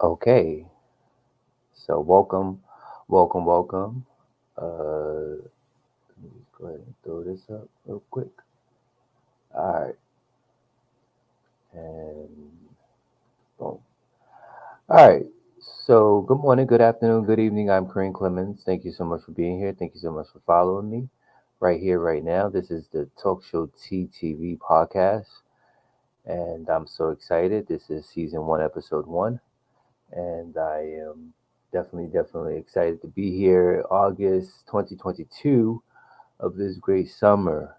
Okay, so welcome. Let me go ahead and throw this up real quick. All right, and boom. All right, so good morning, good afternoon, good evening. I'm Kareem Clemons. Thank you so much for being here. Thank you so much for following me right here, right now. This is the TalkShowTea.V podcast, and I'm so excited. This is season one, episode one, and I am definitely excited to be here. August 2022 of this great summer,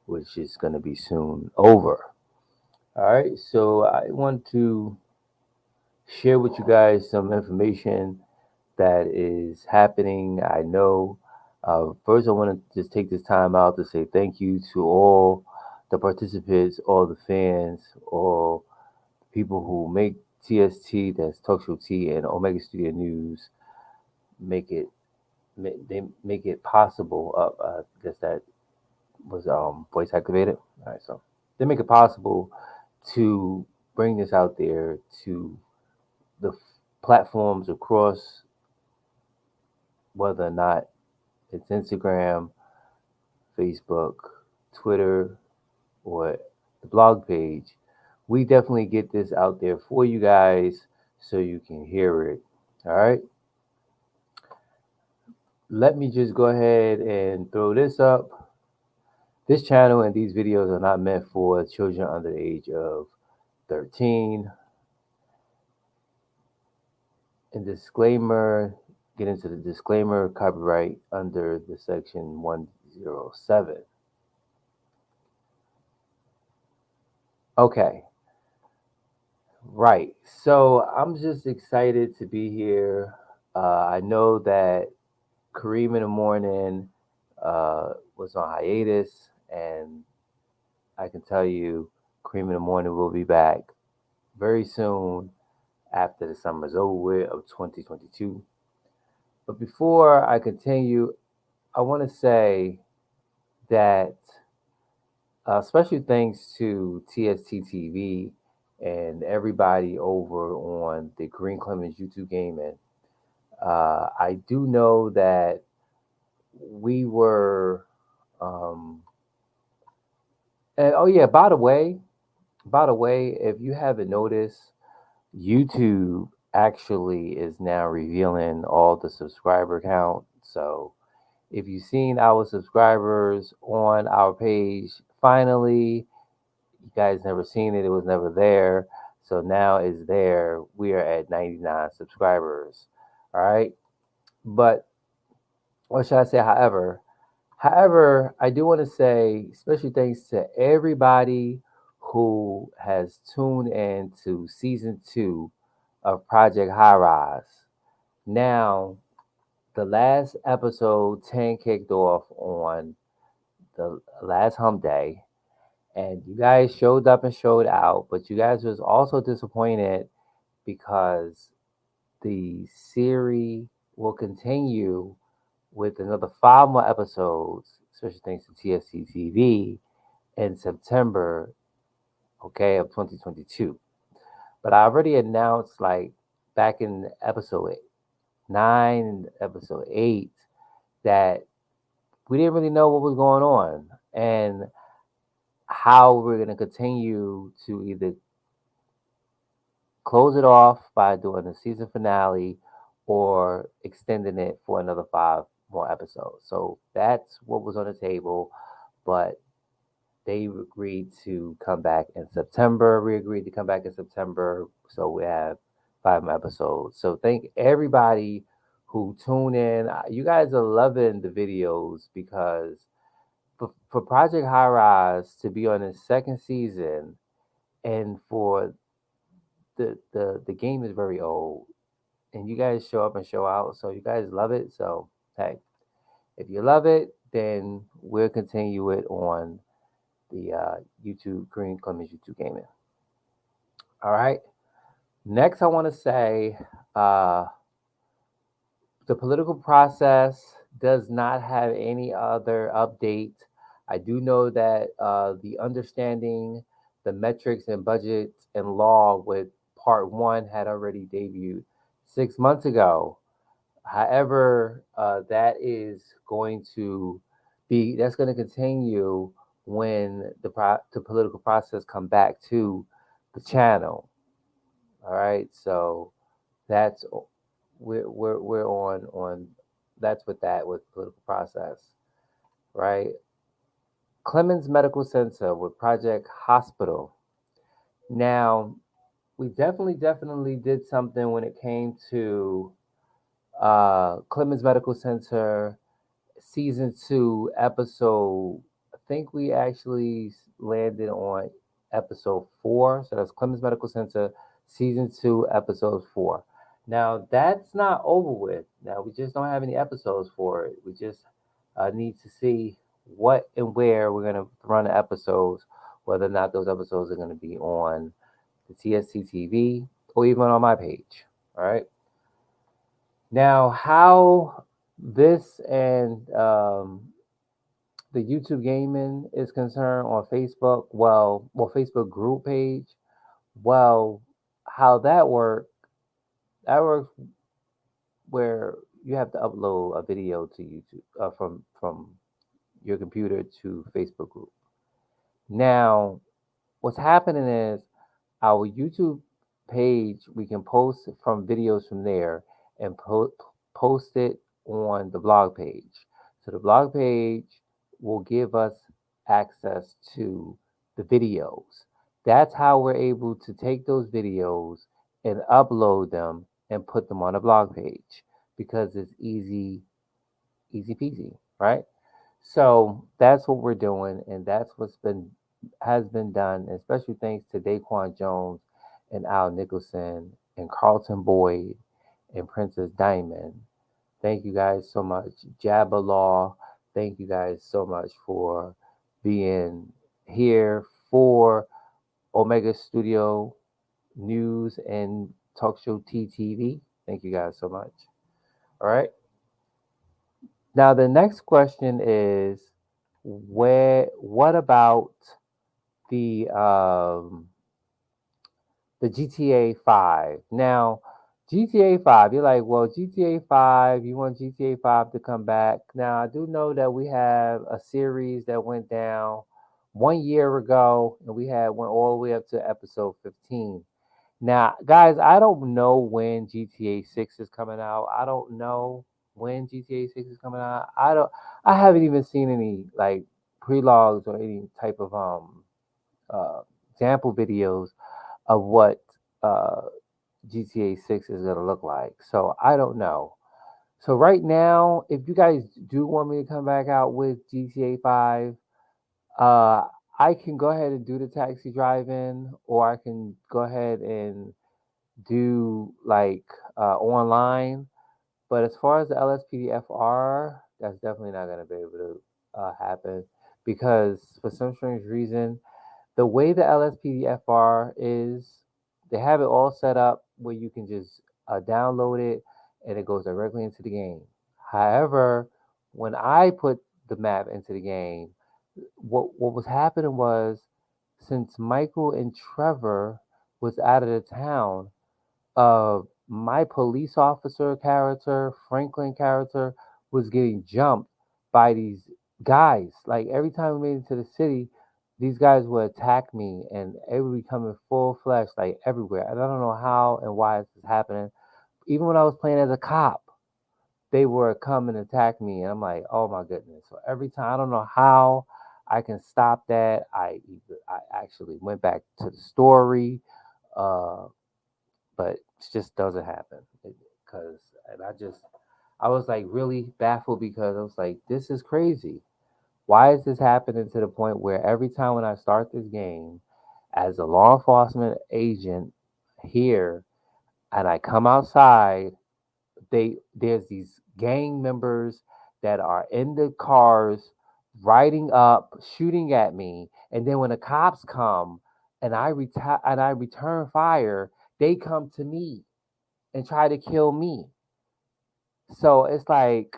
which is going to be soon over. All right, so I want to share with you guys some information that is happening. I know. First, I want to just take this time out to say thank you to all the participants, all the fans, all the people who make TST, that's Talk Show T, and Omega Studio News make it. They make it possible. I guess that was voice activated. All right, so they make it possible to bring this out there to the platforms across, whether or not it's Instagram, Facebook, Twitter, or the blog page. We definitely get this out there for you guys so you can hear it. All right. Let me just go ahead and throw this up. This channel and these videos are not meant for children under the age of 13. And disclaimer, get into the disclaimer, copyright under the section 107. Okay, right. So I'm just excited to be here. I know that Kareem in the morning was on hiatus, and I can tell you, Kareem in the morning will be back very soon after the summer's over with of 2022. But before I continue, I want to say that special thanks to TST.TV and everybody over on the Kareem Clemons YouTube Gaming. I do know that we were, um, and oh yeah, by the way, if you haven't noticed, YouTube actually is now revealing all the subscriber count. So if you've seen our subscribers on our page, finally, you guys never seen it. It was never there. So now it's there. We are at 99 subscribers. All right. But what should I say? However, I do want to say special thanks to everybody who has tuned in to season two of Project High Rise. Now, the last episode 10 kicked off on the last hump day, and you guys showed up and showed out, but you guys was also disappointed because the series will continue with another five more episodes, especially thanks to TSC TV, in September, okay, of 2022. But I already announced, like, back in episode 9 and episode 8, that we didn't really know what was going on and how we're going to continue to either close it off by doing a season finale or extending it for another five more episodes. So that's what was on the table. But they agreed to come back in September. We agreed to come back in September. So we have five more episodes. So thank everybody who tune in. You guys are loving the videos because for Project High Rise to be on its second season and for the game is very old and you guys show up and show out, so you guys love it. So hey, if you love it, then we'll continue it on the YouTube Green Clemens YouTube Gaming. All right. Next, I want to say uh, the political process does not have any other update. I do know that the understanding, the metrics and budget and law with Part One had already debuted 6 months ago. However, that is going to that's going to continue when the political process come back to the channel. All right, so that's we're on that's with that with political process, right? Clemens Medical Center with Project Hospital. Now, we definitely did something when it came to Clemens Medical Center season two, episode. I think we actually landed on episode four. So that's Clemens Medical Center, season two, episode four. Now that's not over with. Now we just don't have any episodes for it. We just need to see what and where we're gonna run the episodes, whether or not those episodes are gonna be on the TSC or even on my page. All right. Now, how this and the YouTube gaming is concerned on Facebook, well, Facebook group page, well, how that works where you have to upload a video to YouTube from your computer to Facebook group. Now, what's happening is our YouTube page, we can post from videos from there and post it on the blog page. So the blog page will give us access to the videos. That's how we're able to take those videos and upload them and put them on the blog page because it's easy peasy, right? So that's what we're doing, and that's what's been has been done, especially thanks to Daquan Jones and Al Nicholson and Carlton Boyd and Princess Diamond. Thank you guys so much. Jabba Law, thank you guys so much for being here for Omega Studio News and TalkShowTea.TV. Thank you guys so much. All right. Now the next question is what about the um the GTA 5? Now, GTA 5, you're like, well, GTA 5, you want GTA 5 to come back. Now, I do know that we have a series that went down 1 year ago, and we had went all the way up to episode 15. Now, guys, I don't know when GTA 6 is coming out. I don't know when GTA 6 is coming out. I haven't even seen any like prelogs or any type of uh example videos of what uh GTA 6 is going to look like. So, I don't know. So right now, if you guys do want me to come back out with GTA 5, uh I can go ahead and do the taxi drive-in, or I can go ahead and do like online. But as far as the LSPDFR, that's definitely not going to be able to happen because for some strange reason, the way the LSPDFR is, they have it all set up where you can just download it and it goes directly into the game. However, when I put the map into the game, what was happening was since Michael and Trevor was out of the town, my police officer character, Franklin character, was getting jumped by these guys. Like every time we made it to the city, these guys would attack me and it would be coming full flesh, like everywhere. And I don't know how and why this is happening. Even when I was playing as a cop, they were come and attack me, and I'm like, oh my goodness. So every time, I don't know how I can stop that. I actually went back to the story, uh, but it just doesn't happen because and I was like really baffled because I was like, this is crazy. Why is this happening to the point where every time when I start this game as a law enforcement agent here and I come outside, there's these gang members that are in the cars riding up, shooting at me, and then when the cops come and I return fire, they come to me and try to kill me. So it's like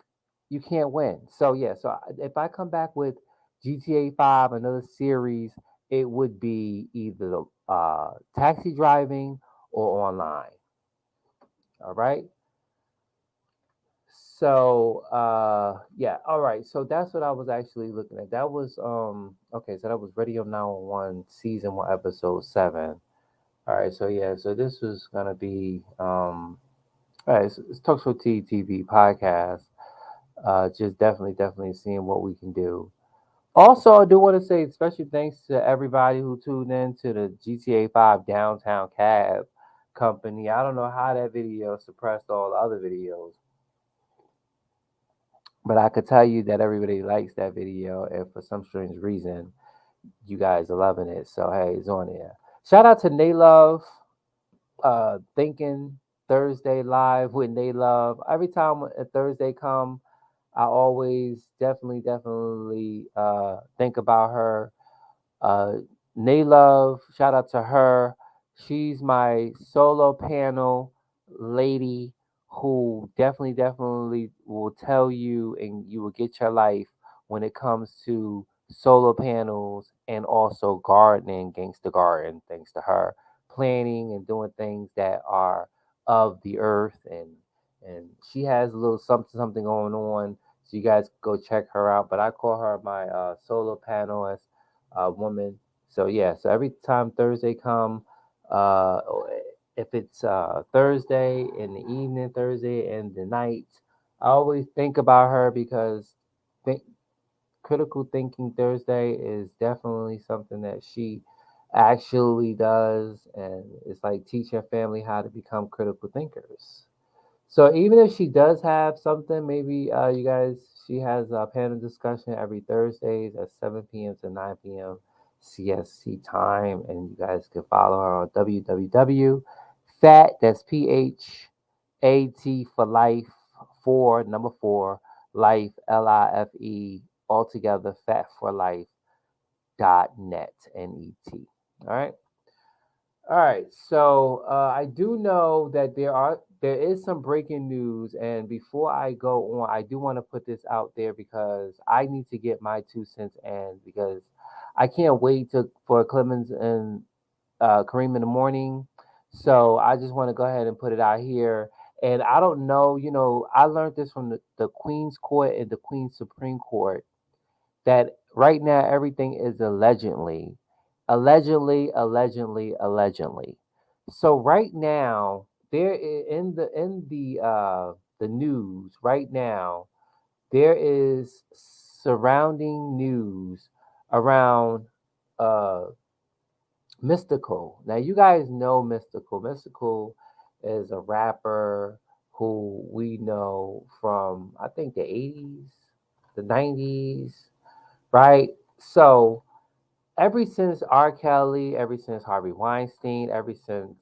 you can't win. So yeah, if I come back with GTA 5, another series, it would be either taxi driving or online. All right. So yeah, all right. So that's what I was actually looking at. That was okay, so that was Radio 911 season 1 episode 7. All right, so yeah, so this was gonna be all right, it's TalkShowTeaT.V podcast. Just definitely seeing what we can do. Also, I do want to say special thanks to everybody who tuned in to the GTA 5 Downtown Cab Company. I don't know how that video suppressed all the other videos, but I could tell you that everybody likes that video, and for some strange reason, you guys are loving it. So hey, it's on there. Shout out to Naylove, Thinking Thursday Live with Naylove. Every time a Thursday come, I always definitely think about her. Uh, Naylove, shout out to her. She's my solo panel lady who definitely will tell you and you will get your life when it comes to solar panels and also gardening, gangster garden, thanks to her. Planning and doing things that are of the earth and she has a little something going on. So you guys go check her out. But I call her my solar panelist woman. So yeah, so every time Thursday come, uh, if it's Thursday in the evening, Thursday in the night, I always think about her because think, critical thinking Thursday is definitely something that she actually does, and it's like teaching family how to become critical thinkers. So even if she does have something, maybe you guys, she has a panel discussion every Thursdays at 7 p.m. to 9 p.m. CSC time, and you guys can follow her on www. Fat, that's PHAT for life, four, number four, life, LIFE, altogether, fat for life dot net, NET. All right. All right, so I do know that there is some breaking news, and before I go on, I do want to put this out there because I need to get my 2 cents in because I can't wait to for Clemens and Kareem in the morning. So I just want to go ahead and put it out here. And I don't know, I learned this from the Queen's Court and the Queen's Supreme Court that right now everything is allegedly. So right now in the news right now there is surrounding news around uh Mystical. Now you guys know Mystical. Mystical is a rapper who we know from I think the 80s, the 90s, right? So ever since R. Kelly, ever since Harvey Weinstein, ever since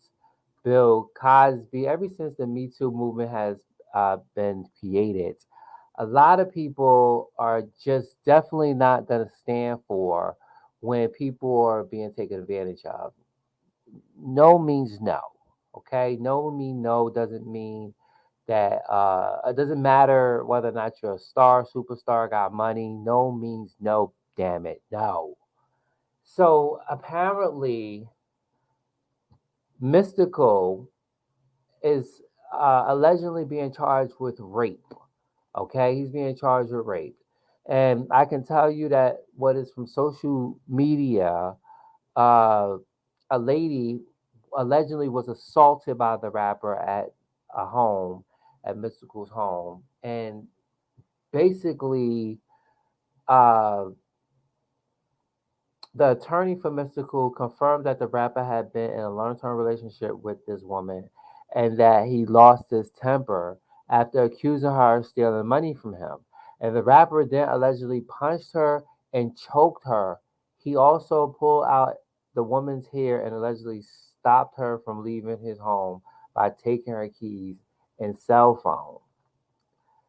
Bill Cosby, ever since the Me Too movement has been created, a lot of people are just definitely not going to stand for when people are being taken advantage of. No means no. Okay, no mean no doesn't mean that it doesn't matter whether or not you're a star, superstar, got money. No means no. Damn it, no. So apparently, Mystical is allegedly being charged with rape. Okay, he's being charged with rape, and I can tell you that what is from social media, uh, a lady allegedly was assaulted by the rapper at a home, at Mystical's home, and basically, uh, the attorney for Mystical confirmed that the rapper had been in a long term relationship with this woman and that he lost his temper after accusing her of stealing money from him. And the rapper then allegedly punched her and choked her. He also pulled out the woman's hair and allegedly stopped her from leaving his home by taking her keys and cell phone.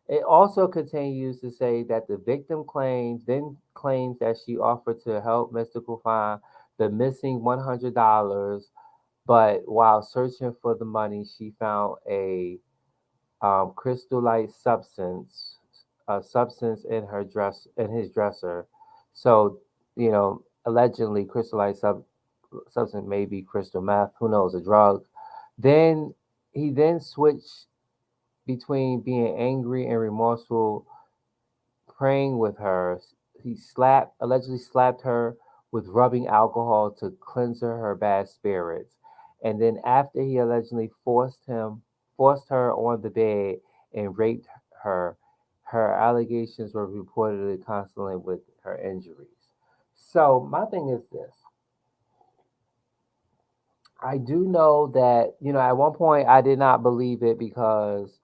It also continues to say that the victim claims that she offered to help Mystical find the missing $100, but while searching for the money, she found a crystal-like substance in his dresser. So, allegedly crystallite substance may be crystal meth. Who knows? A drug. Then he then switched between being angry and remorseful, praying with her. He allegedly slapped her with rubbing alcohol to cleanse her bad spirits. And then after he allegedly forced her on the bed and raped her, her allegations were reportedly constantly with her injuries. So my thing is this. I do know that, at one point I did not believe it because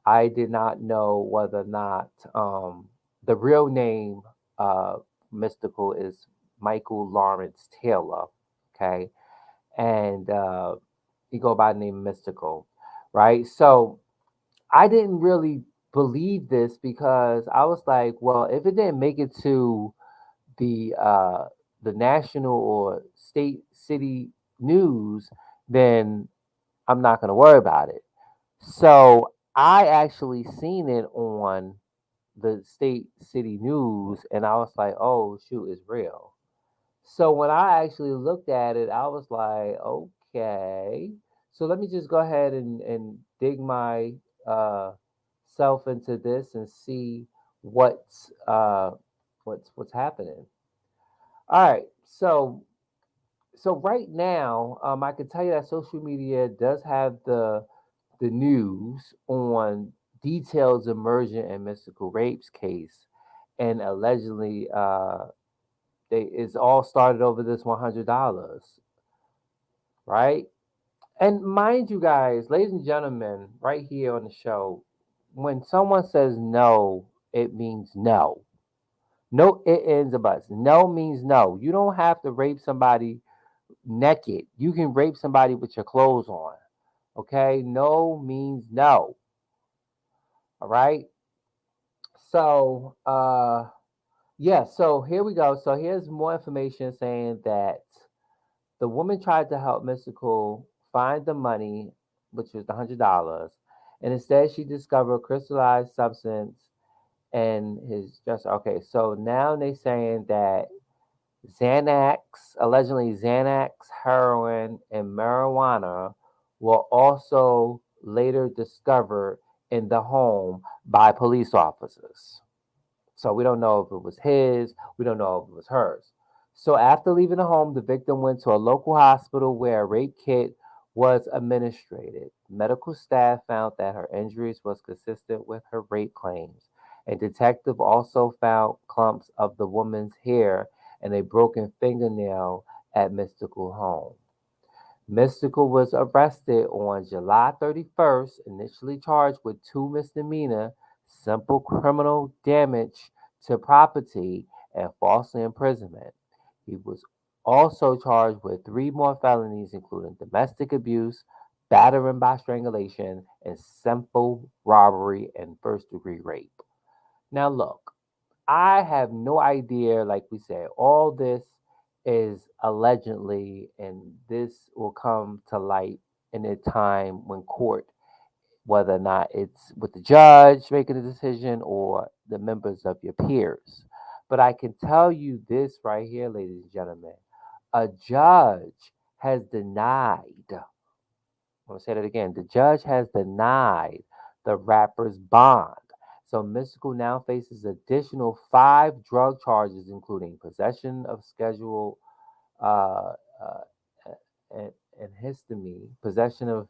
I did not know whether or not the real name Mystical is Michael Lawrence Taylor. Okay. And he go by the name Mystical. Right. So I didn't really believe this because I was like, well, if it didn't make it to the national or state city news, then I'm not going to worry about it. So I actually seen it on the state city news, and I was like, oh shoot, it's real. So when I actually looked at it, I was like, okay. So let me just go ahead and dig my uh, self into this and see what's happening. All right, so right now, I can tell you that social media does have the news on details emerging in mystical rapes case, and allegedly, it's all started over this $100, right? And mind you, guys, ladies and gentlemen, right here on the show, when someone says no, it means no. No, it ends or buts. No means no. You don't have to rape somebody naked. You can rape somebody with your clothes on. Okay? No means no. All right? So, yeah, so here we go. So here's more information saying that the woman tried to help Mystical find the money, which was the $100, and instead she discovered a crystallized substance in his dresser. Okay, so now they saying that allegedly Xanax, heroin, and marijuana were also later discovered in the home by police officers. So we don't know if it was his, we don't know if it was hers. So after leaving the home, the victim went to a local hospital where a rape kit was administered. Medical staff found that her injuries was consistent with her rape claims. A detective also found clumps of the woman's hair and a broken fingernail at Mystical home. Mystical was arrested on July 31st, initially charged with two misdemeanor simple criminal damage to property and false imprisonment. He was also charged with three more felonies, including domestic abuse, battering by strangulation, and simple robbery and first degree rape. Now, look, I have no idea, like we said, all this is allegedly, and this will come to light in a time when court, whether or not it's with the judge making a decision or the members of your peers. But I can tell you this right here, ladies and gentlemen, a judge has denied, I'm going to say that again, the judge has denied the rapper's bond. So Mystical now faces additional five drug charges, including possession of schedule uh, uh, and, and histamine, possession of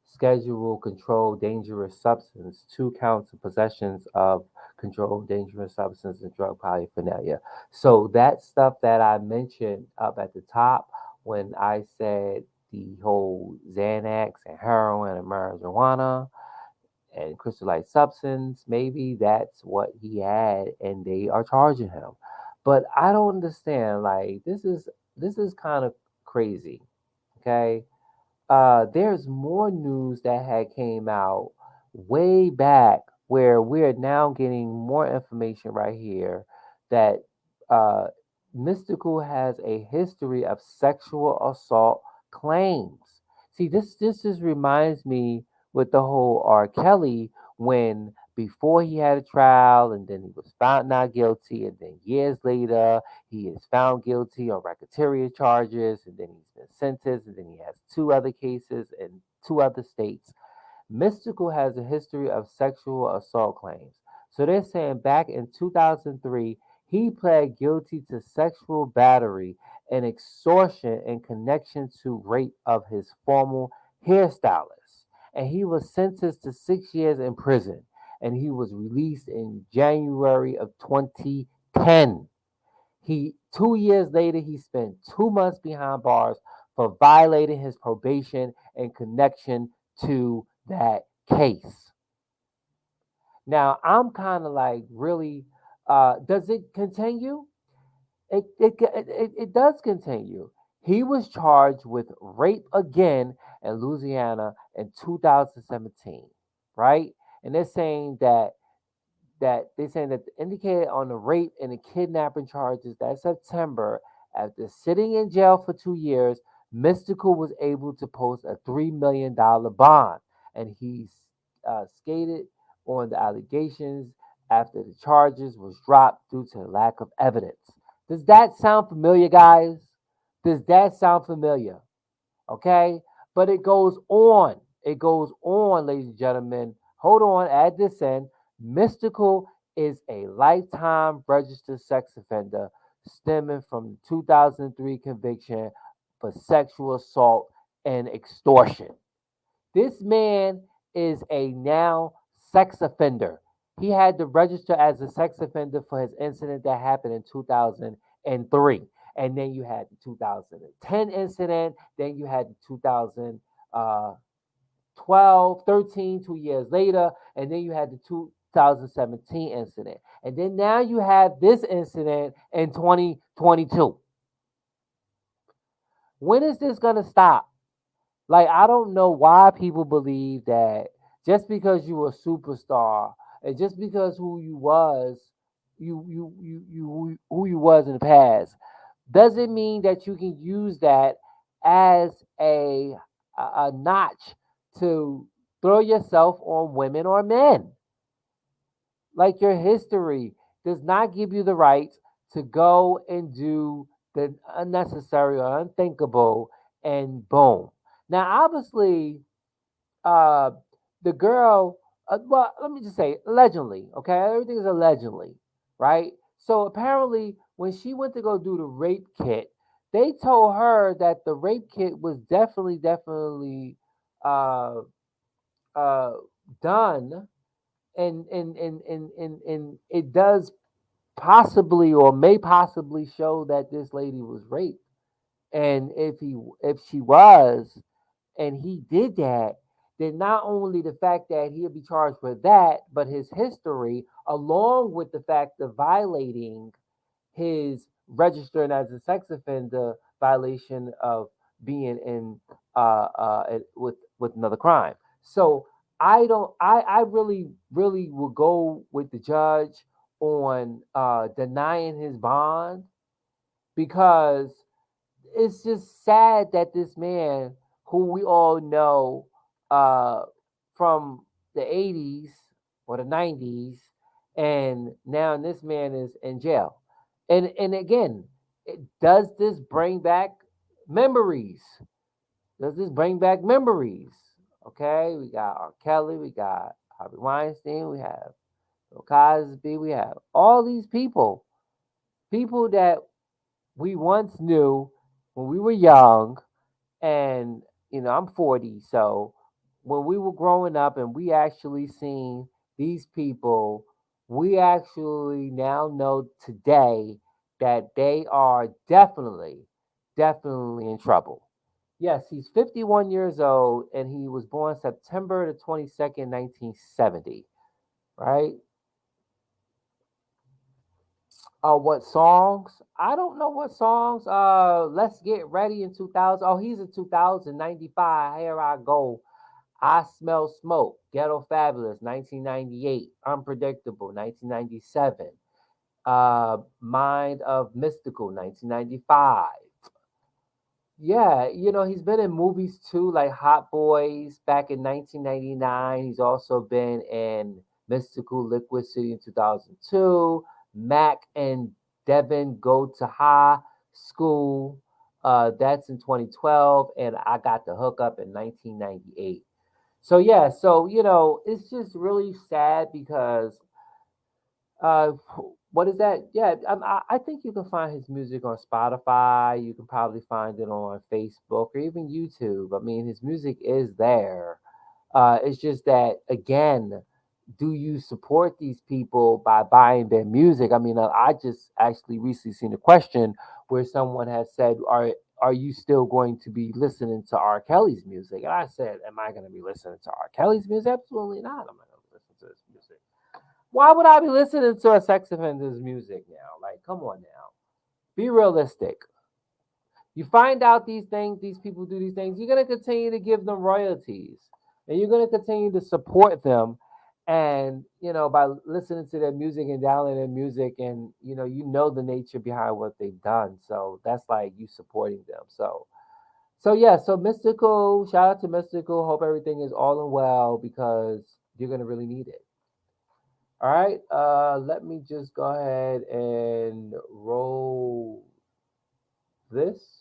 schedule controlled dangerous substance, two counts of possessions of controlled dangerous substance and drug paraphernalia. So that stuff that I mentioned up at the top when I said the whole Xanax and heroin and marijuana and crystallized substance, maybe that's what he had and they are charging him. But I don't understand. Like this is kind of crazy. Okay, there's more news that had came out way back where we're now getting more information right here that uh, Mystical has a history of sexual assault claims. See, this just reminds me with the whole R. Kelly when before he had a trial, and then he was found not guilty, and then years later he is found guilty on racketeering charges, and then he's been sentenced, and then he has two other cases in two other states. Mystical has a history of sexual assault claims. So they're saying back in 2003, he pled guilty to sexual battery and extortion in connection to rape of his former hairstylist. And he was sentenced to 6 years in prison. And he was released in January of 2010. 2 years later, he spent 2 months behind bars for violating his probation in connection to that case. Now, I'm kind of like, really, does it continue? It does continue. He was charged with rape again in Louisiana in 2017, right? And they're saying that indicated on the rape and the kidnapping charges that September, after sitting in jail for 2 years, Mystical was able to post a $3 million bond, and he skated on the allegations after the charges was dropped due to lack of evidence. Does that sound familiar, guys? Does that sound familiar? Okay? But it goes on. It goes on, ladies and gentlemen. Hold on, add this in. Mystical is a lifetime registered sex offender stemming from 2003 conviction for sexual assault and extortion. This man is a now sex offender. He had to register as a sex offender for his incident that happened in 2003. And then you had the 2010 incident. Then you had the 2012, 13, 2 years later. And then you had the 2017 incident. And then now you have this incident in 2022. When is this going to stop? Like, I don't know why people believe that just because you were a superstar and just because who you was in the past doesn't mean that you can use that as a notch to throw yourself on women or men. Like, your history does not give you the right to go and do the unnecessary or unthinkable, and boom. Now, obviously, uh, the girl, well, let me just say, allegedly, okay? Everything is allegedly, right? So apparently, when she went to go do the rape kit, they told her that the rape kit was definitely uh, uh, done, and it does possibly or may possibly show that this lady was raped. And if she was, and he did that, then not only the fact that he'll be charged with that, but his history, along with the fact of violating his registering as a sex offender, violation of being in with another crime. So I really will go with the judge on denying his bond, because it's just sad that this man, who we all know uh, from the 80s or the 90s, and now this man is in jail. And again, does this bring back memories? Does this bring back memories? Okay, we got R. Kelly, we got Harvey Weinstein, we have Bill Cosby, we have all these people that we once knew when we were young. And I'm 40, so when we were growing up and we actually seen these people, we actually now know today that they are definitely in trouble. Yes, he's 51 years old, and he was born September the 22nd, 1970, right? What songs? I don't know what songs. Let's Get Ready in 2000. Oh, he's in 2095. Here I go. I Smell Smoke. Ghetto Fabulous, 1998. Unpredictable, 1997. Mind of Mystical, 1995. Yeah, he's been in movies too, like Hot Boys back in 1999. He's also been in Mystical Liquid City in 2002, Mac and Devin Go to High School. That's in 2012, and I got the hookup in 1998. So yeah, so it's just really sad because uh, what is that? Yeah, I think you can find his music on Spotify. You can probably find it on Facebook or even YouTube. I mean, his music is there. It's just that again, do you support these people by buying their music? I mean, I just actually recently seen a question where someone has said, "Are you still going to be listening to R. Kelly's music?" And I said, "Am I going to be listening to R. Kelly's music? Absolutely not. I'm not going to listen to his music. Why would I be listening to a sex offender's music now? Like, come on now. Be realistic. You find out these things, these people do these things, you're going to continue to give them royalties and you're going to continue to support them. And, by listening to their music and downloading their music, and, you know the nature behind what they've done. So that's like you supporting them. So yeah, so Mystical, shout out to Mystical. Hope everything is all and well because you're going to really need it. All right, let me just go ahead and roll this.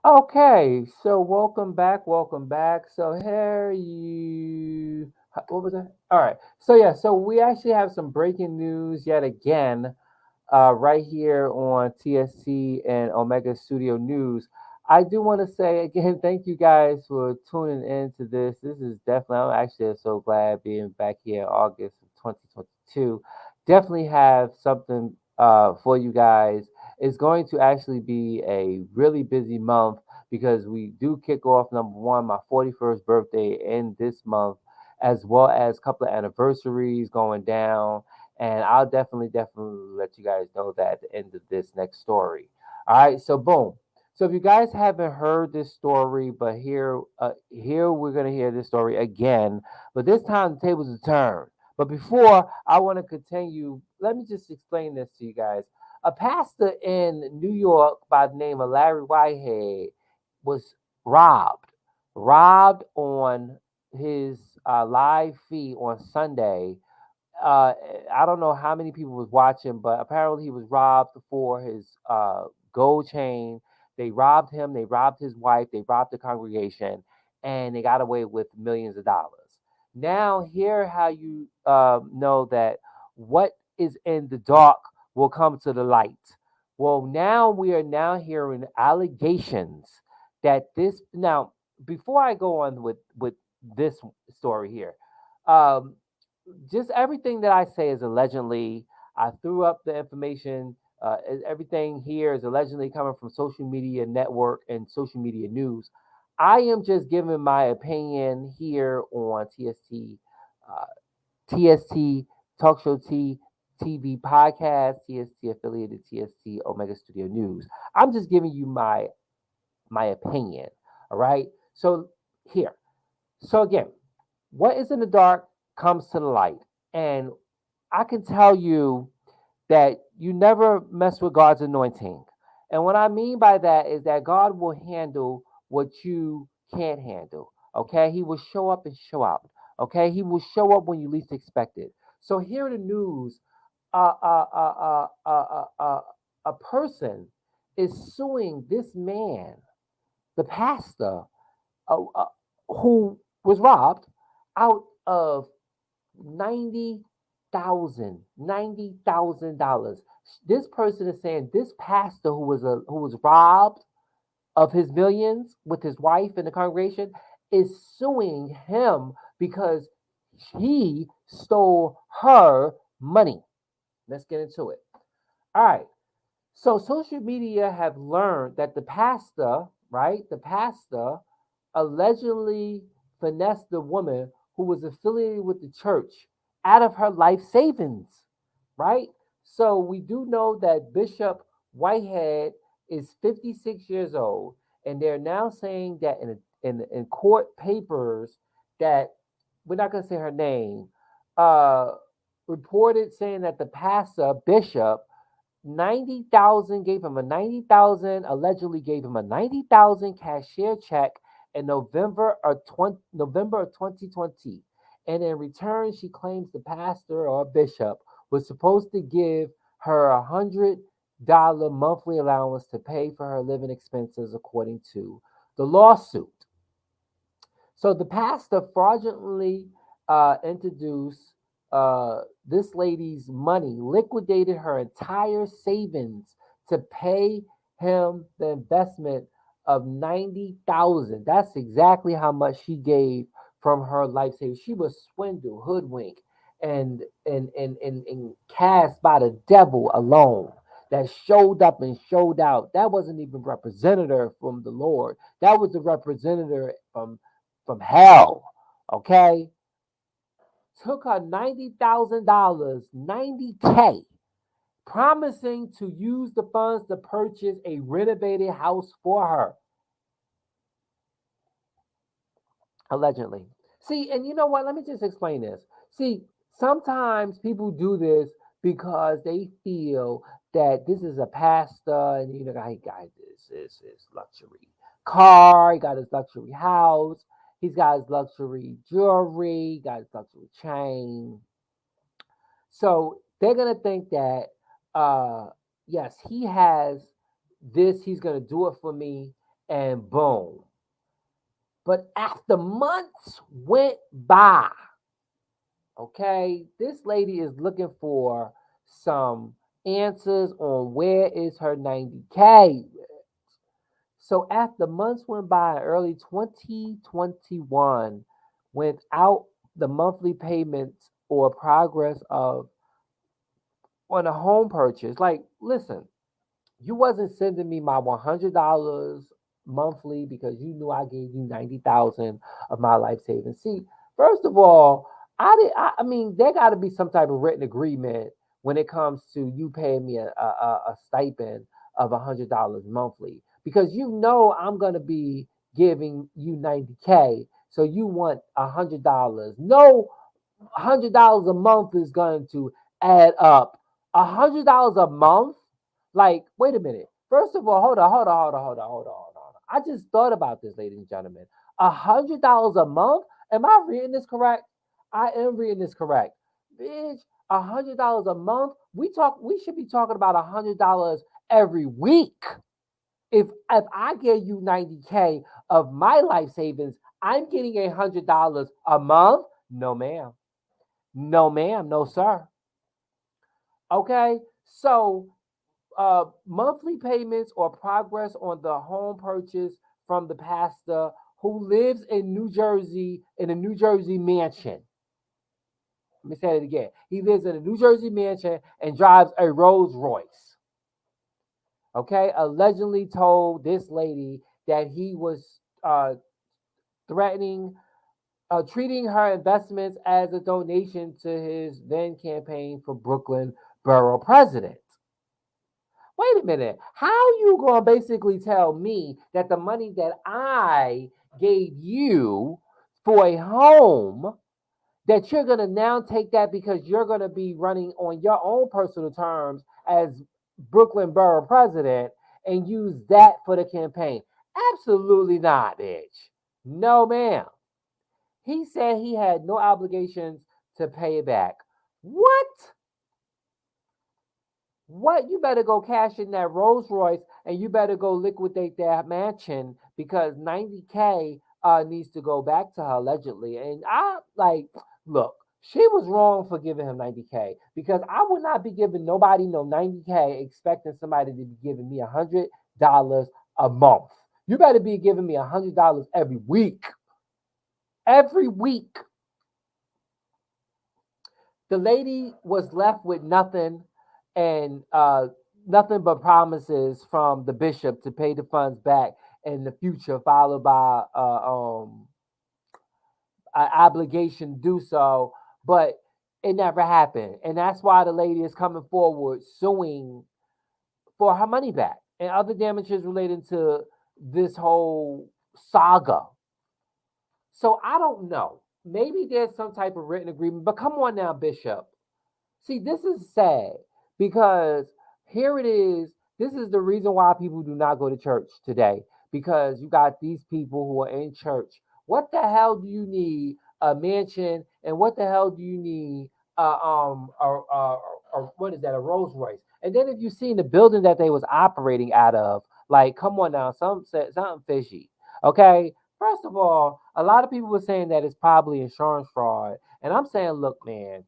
Okay, so welcome back, welcome back. So here what was that? All right, so yeah, so we actually have some breaking news yet again, right here on TST and Omega Studio News. I do want to say again, thank you guys for tuning in to this. This is definitely, I'm actually so glad being back here in August of 2022. Definitely have something for you guys. It's going to actually be a really busy month because we do kick off number one, my 41st birthday in this month, as well as a couple of anniversaries going down, and I'll definitely let you guys know that at the end of this next story. All right, so boom. So if you guys haven't heard this story, but here we're gonna hear this story again, but this time the tables are turned. But before I want to continue, let me just explain this to you guys. A pastor in New York by the name of Larry Whitehead was robbed, robbed on his live feed on Sunday. uh, I don't know how many people was watching, but apparently he was robbed for his gold chain. They robbed him. They robbed his wife. They robbed the congregation, and they got away with millions of dollars. Now, hear how you know that what is in the dark will come to the light. Well, now we are now hearing allegations that this. Now, before I go on with this story here, um, just everything that I say is allegedly. I threw up the information. Everything here is allegedly coming from social media network and social media news. I am just giving my opinion here on uh, TST Talk Show T TV podcast, TST affiliated TST Omega Studio News. I'm just giving you my opinion. All right. So here. So again, what is in the dark comes to the light. And I can tell you that you never mess with God's anointing. And what I mean by that is that God will handle what you can't handle. Okay? He will show up and show out. Okay? He will show up when you least expect it. So here in the news, uh, uh, uh, uh, uh, a person is suing this man, the pastor, who was robbed out of 90,000 dollars. This person is saying this pastor who was robbed of his millions with his wife and the congregation is suing him because he stole her money. Let's get into it. All right. So social media have learned that the pastor, right? The pastor allegedly finessed the woman who was affiliated with the church out of her life savings, right? So we do know that Bishop Whitehead is 56 years old, and they're now saying that in court papers that we're not going to say her name, uh, reported saying that the pastor Bishop 90,000 gave him a 90,000 allegedly gave him a 90,000 cashier check in November of 2020, and in return she claims the pastor or bishop was supposed to give her $100 monthly allowance to pay for her living expenses according to the lawsuit. So the pastor fraudulently introduced this lady's money, liquidated her entire savings to pay him the investment of 90,000. That's exactly how much she gave from her life savings. She was swindled, hoodwinked, and cast by the devil alone. That showed up and showed out. That wasn't even representative from the Lord. That was the representative from hell. Okay, took her $90,000, 90K, promising to use the funds to purchase a renovated house for her, allegedly. See, and you know what? Let me just explain this. See, sometimes people do this because they feel that this is a pastor and he got his luxury car, he got his luxury house, he's got his luxury jewelry, he got his luxury chain. So they're gonna think that yes, he has this, he's gonna do it for me, and boom. But after months went by, okay, this lady is looking for some answers on where is her 90K. So after months went by in early 2021, without the monthly payments or progress of on a home purchase, like listen, you wasn't sending me my $100 monthly because you knew I gave you 90,000 of my life savings. See, first of all, I mean, there got to be some type of written agreement when it comes to you paying me a stipend of $100 monthly because you know I'm gonna be giving you 90K, so you want $100. No, $100 a month is going to add up. $100 a month? Like, wait a minute. First of all, hold on. I just thought about this, ladies and gentlemen. $100 a month? Am I reading this correct? I am reading this correct. Bitch, $100 a month? We should be talking about $100 every week. If I gave you 90K of my life savings, I'm getting $100 a month? No, ma'am. No, ma'am. No, sir. Okay. So monthly payments or progress on the home purchase from the pastor who lives in New Jersey in a New Jersey mansion. Let me say it again. He lives in a New Jersey mansion and drives a Rolls Royce. Okay, allegedly told this lady that he was threatening, treating her investments as a donation to his then campaign for Brooklyn borough president. Wait a minute. How you gonna basically tell me that the money that I gave you for a home that you're gonna now take that because you're gonna be running on your own personal terms as Brooklyn borough president and use that for the campaign? Absolutely not, bitch. No, ma'am. He said he had no obligations to pay it back. What? What? You better go cash in that Rolls Royce and you better go liquidate that mansion because 90K needs to go back to her allegedly. And I like, look, she was wrong for giving him 90K because I would not be giving nobody no 90K expecting somebody to be giving me $100 a month. You better be giving me $100 every week. Every week. The lady was left with nothing and nothing but promises from the bishop to pay the funds back in the future, followed by an obligation to do so, but it never happened. And that's why the lady is coming forward suing for her money back and other damages relating to this whole saga. So I don't know. Maybe there's some type of written agreement, but come on now, Bishop. See, this is sad because here it is. This is the reason why people do not go to church today because you got these people who are in church. What the hell do you need a mansion and what the hell do you need what is that, a Rolls Royce? And then if you seen the building that they was operating out of, like come on now, something fishy. Okay, first of all, a lot of people were saying that it's probably insurance fraud, and I'm saying, look, man,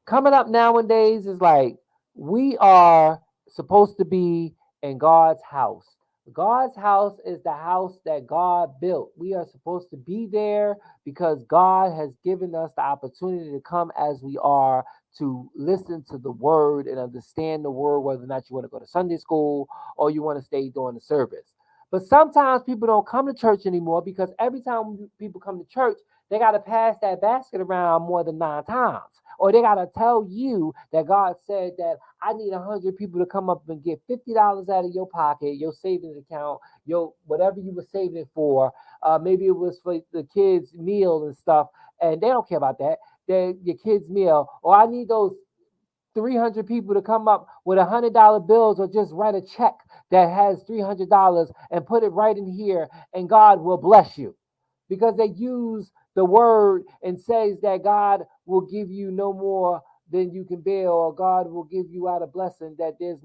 coming up nowadays is like we are supposed to be in God's house. God's house is the house that God built. We are supposed to be there because God has given us the opportunity to come as we are to listen to the word and understand the word, whether or not you want to go to Sunday school or you want to stay during the service. But sometimes people don't come to church anymore because every time people come to church, they got to pass that basket around more than 9 times. Or they got to tell you that God said that I need 100 people to come up and get $50 out of your pocket, your savings account, your whatever you were saving it for. Maybe it was for the kids' meal and stuff, and they don't care about that. Your kids' meal. Or I need those 300 people to come up with $100 bills or just write a check that has $300 and put it right in here, and God will bless you because they use the word and says that God will give you no more than you can bear, or God will give you out a blessing that there's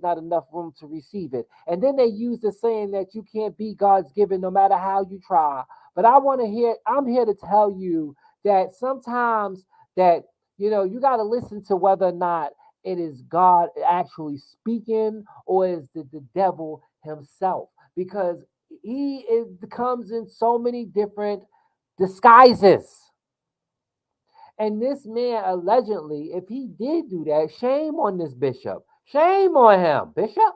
not enough room to receive it. And then they use the saying that you can't be God's given no matter how you try. But I'm here to tell you that sometimes that you got to listen to whether or not it is God actually speaking or is the devil himself, because comes in so many different disguises. And this man allegedly, if he did do that, shame on this bishop. Shame on him, Bishop.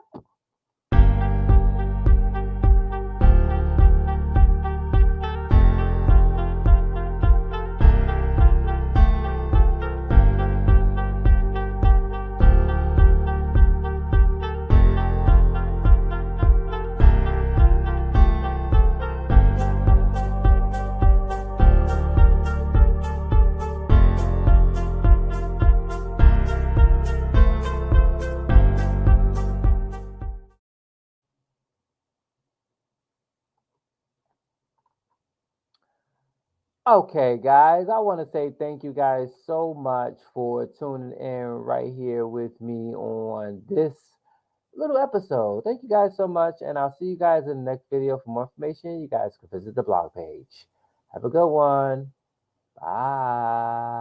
Okay, guys, I want to say thank you guys so much for tuning in right here with me on this little episode. Thank you guys so much, and I'll see you guys in the next video. For more information, you guys can visit the blog page. Have a good one. Bye.